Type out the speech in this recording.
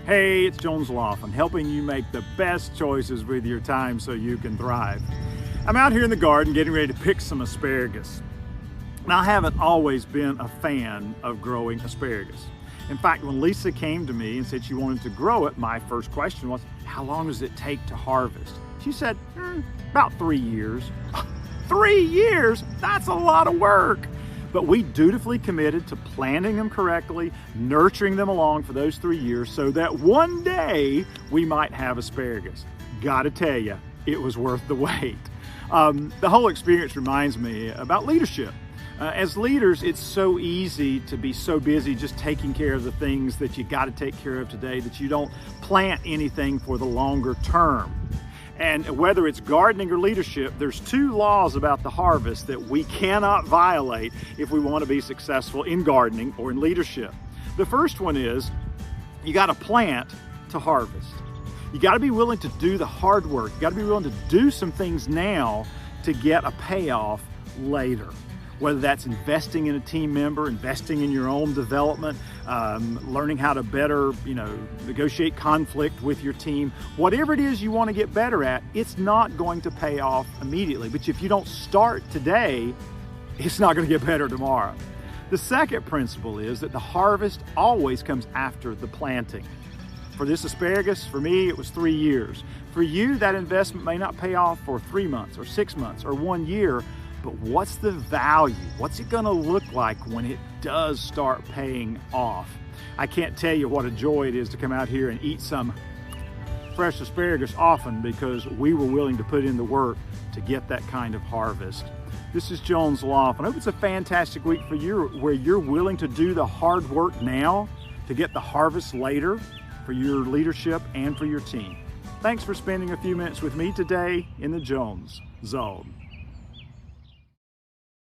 Hey, it's Jones Loflin, helping you make the best choices with your time so you can thrive. I'm out here in the garden getting ready to pick some asparagus. Now, I haven't always been a fan of growing asparagus. In fact, when Lisa came to me and said she wanted to grow it, my first question was, how long does it take to harvest? She said, about 3 years. 3 years? That's a lot of work. But we dutifully committed to planting them correctly, nurturing them along for those 3 years so that one day we might have asparagus. Gotta tell you, it was worth the wait. The whole experience reminds me about leadership. As leaders, it's so easy to be so busy just taking care of the things that you got to take care of today that you don't plant anything for the longer term. And whether it's gardening or leadership, there's 2 laws about the harvest that we cannot violate if we want to be successful in gardening or in leadership. The first one is you got to plant to harvest. You got to be willing to do the hard work. You got to be willing to do some things now to get a payoff later. Whether that's investing in a team member, investing in your own development, learning how to better, negotiate conflict with your team, whatever it is you want to get better at, it's not going to pay off immediately. But if you don't start today, it's not going to get better tomorrow. The second principle is that the harvest always comes after the planting. For this asparagus, for me, it was 3 years. For you, that investment may not pay off for 3 months or 6 months or 1 year, but what's the value? What's it gonna look like when it does start paying off? I can't tell you what a joy it is to come out here and eat some fresh asparagus often because we were willing to put in the work to get that kind of harvest. This is Jones Loflin. I hope it's a fantastic week for you where you're willing to do the hard work now to get the harvest later for your leadership and for your team. Thanks for spending a few minutes with me today in the Jones Zone.